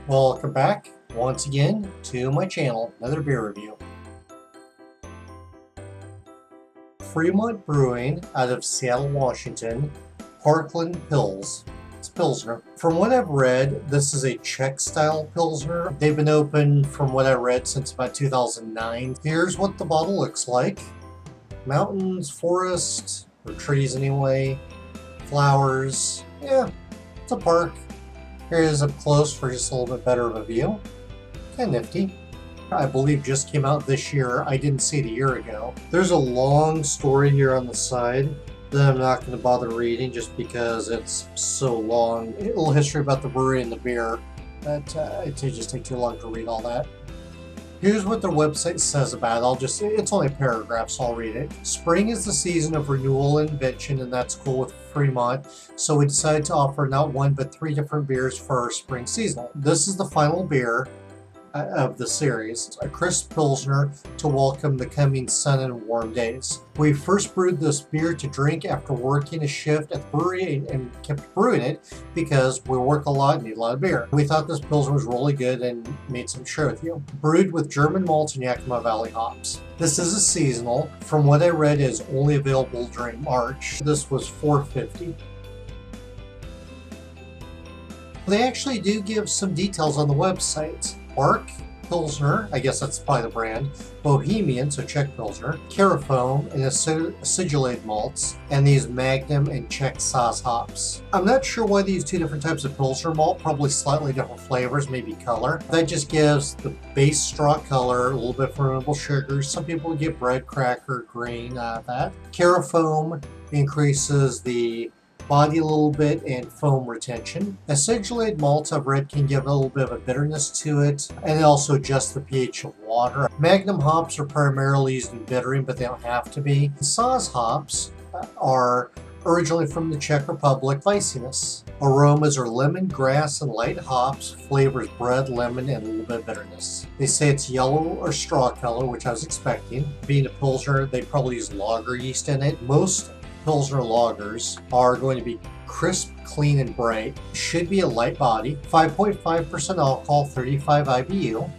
Welcome back once again to my channel, another beer review. Fremont Brewing out of Seattle, Washington, Parkland Pils. It's Pilsner. From what I've read, this is a Czech style Pilsner. They've been open, from what I read, since about 2009. Here's what the bottle looks like. Mountains, forest, or trees anyway, flowers. Yeah, it's a park. Here it is up close for just a little bit better of a view. Kind of nifty. I believe just came out this year. I didn't see it a year ago. There's a long story here on the side that I'm not going to bother reading just because it's so long. A little history about the brewery and the beer, but it just take too long to read all that. Here's what their website says about it. It's only a paragraph, so I'll read it. Spring is the season of renewal and invention, and that's cool with Fremont. So we decided to offer not one, but 3 different beers for our spring seasonal. This is the final beer of the series, a crisp Pilsner to welcome the coming sun and warm days. We first brewed this beer to drink after working a shift at the brewery and kept brewing it because we work a lot and need a lot of beer. We thought this Pilsner was really good and made some share with you. Brewed with German malts and Yakima Valley hops. This is a seasonal. From what I read, is only available during March. This was $4.50. They actually do give some details on the website. Bark Pilsner, I guess that's probably the brand, Bohemian, so Czech Pilsner, Carafoam, and acidulated malts, and these Magnum and Czech Saaz hops. I'm not sure why these 2 different types of Pilsner malt, probably slightly different flavors, maybe color. That just gives the base straw color, a little bit fermentable sugars. Some people get bread, cracker, grain out of that. Carafoam increases the body a little bit and foam retention. Acidulated malts I've read can give a little bit of a bitterness to it, and it also adjusts the pH of water. Magnum hops are primarily used in bittering, but they don't have to be. Saaz hops are originally from the Czech Republic. Spiciness. Aromas are lemon, grass, and light hops. Flavors bread, lemon, and a little bit of bitterness. They say it's yellow or straw color, which I was expecting. Being a Pilsner, they probably use lager yeast in it. Most Pilsner lagers are going to be crisp, clean, and bright. Should be a light body. 5.5% alcohol, 35 IBU.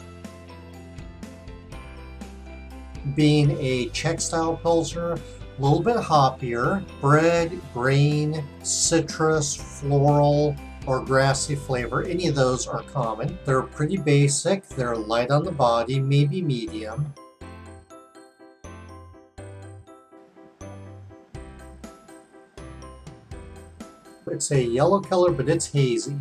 Being a Czech style Pilsner, a little bit hoppier. Bread, grain, citrus, floral, or grassy flavor. Any of those are common. They're pretty basic. They're light on the body, maybe medium. It's a yellow color, but it's hazy.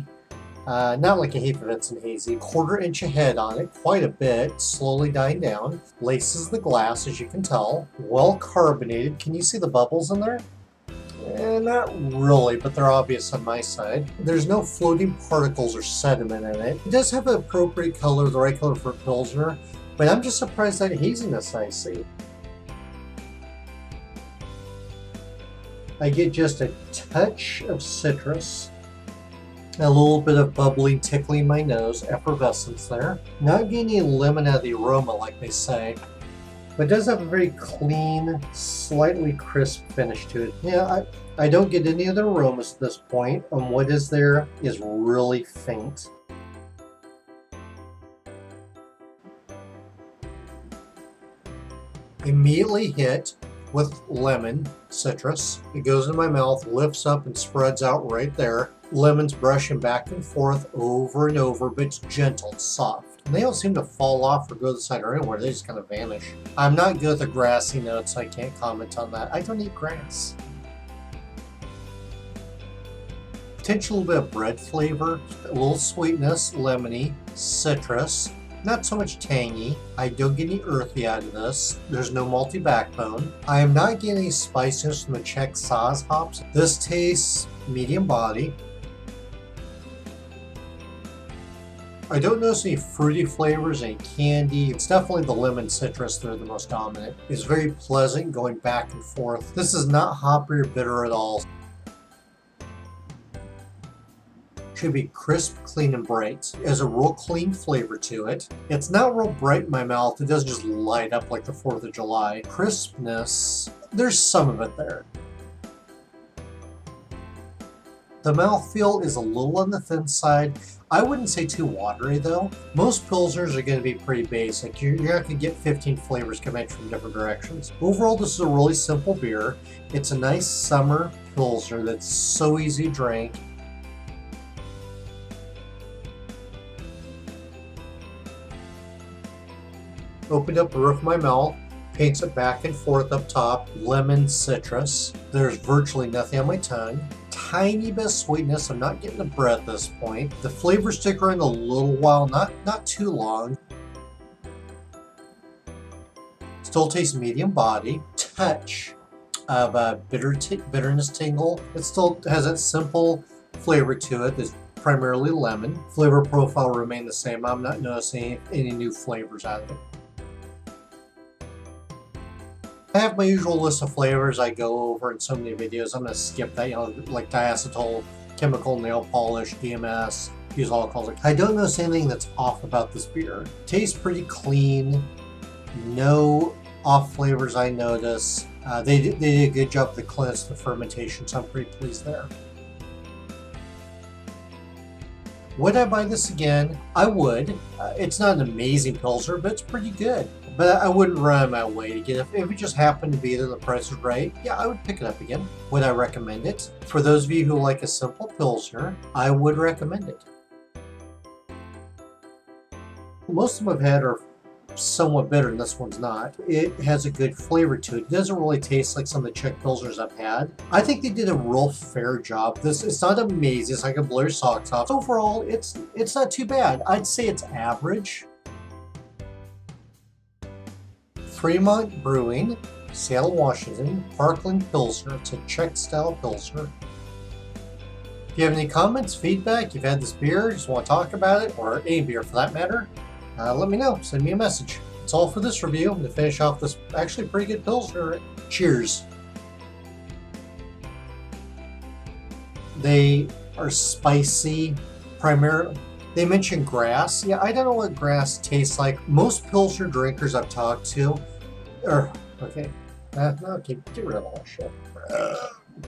Not like a Hefeweizen hazy. 1/4 inch of head on it, quite a bit, slowly dying down. Laces the glass, as you can tell. Well carbonated. Can you see the bubbles in there? Not really, but they're obvious on my side. There's no floating particles or sediment in it. It does have an appropriate color, the right color for a Pilsner, but I'm just surprised at haziness I see. I get just a touch of citrus, a little bit of bubbling, tickling my nose, effervescence there. Not getting any lemon out of the aroma like they say, but it does have a very clean, slightly crisp finish to it. Yeah, I don't get any other aromas at this point, and what is there is really faint. Immediately hit with lemon, citrus. It goes in my mouth, lifts up and spreads out right there. Lemons brushing back and forth over and over, but it's gentle, it's soft. And they don't seem to fall off or go to the side or anywhere, they just kind of vanish. I'm not good with the grassy notes, so I can't comment on that. I don't eat grass. Potential little bit of bread flavor, a little sweetness, lemony, citrus. Not so much tangy. I don't get any earthy out of this. There's no malty backbone. I am not getting any spiciness from the Czech Saaz hops. This tastes medium body. I don't notice any fruity flavors, any candy. It's definitely the lemon citrus that are the most dominant. It's very pleasant going back and forth. This is not hoppy or bitter at all. Should be crisp, clean, and bright. It has a real clean flavor to it. It's not real bright in my mouth. It doesn't just light up like the 4th of July. Crispness, there's some of it there. The mouthfeel is a little on the thin side. I wouldn't say too watery though. Most Pilsners are going to be pretty basic. You're not going to get 15 flavors coming from different directions. Overall, this is a really simple beer. It's a nice summer Pilsner that's so easy to drink. Opened up the roof of my mouth, paints it back and forth up top, lemon, citrus. There's virtually nothing on my tongue. Tiny bit of sweetness. I'm not getting the breath at this point. The flavors stick around a little while, not too long. Still tastes medium body. Touch of a bitterness tingle. It still has that simple flavor to it. It's primarily lemon. Flavor profile remain the same. I'm not noticing any new flavors out of it. I have my usual list of flavors I go over in so many videos. I'm going to skip that, like diacetyl, chemical nail polish, DMS, use alcohols. I don't notice anything that's off about this beer. Tastes pretty clean. No off flavors I notice. They did a good job to cleanse the fermentation, so I'm pretty pleased there. Would I buy this again? I would. It's not an amazing Pilsner, but it's pretty good. But I wouldn't run my way to get it. If it just happened to be that the price is right, yeah, I would pick it up again. Would I recommend it? For those of you who like a simple Pilsner, I would recommend it. Most of them I've had are somewhat bitter, and this one's not. It has a good flavor to it. It doesn't really taste like some of the Czech Pilsners I've had. I think they did a real fair job. It's not amazing. It's like a blow your socks off. Overall, it's not too bad. I'd say it's average. Fremont Brewing, Seattle, Washington, Parkland Pilsner. It's a Czech-style Pilsner. If you have any comments, feedback, you've had this beer, just want to talk about it, or any beer for that matter, let me know. Send me a message. That's all for this review. To finish off this actually pretty good Pilsner. Cheers. They are spicy, primarily. They mentioned grass. Yeah, I don't know what grass tastes like. Most Pilsner drinkers I've talked to, okay, get rid of all that shit.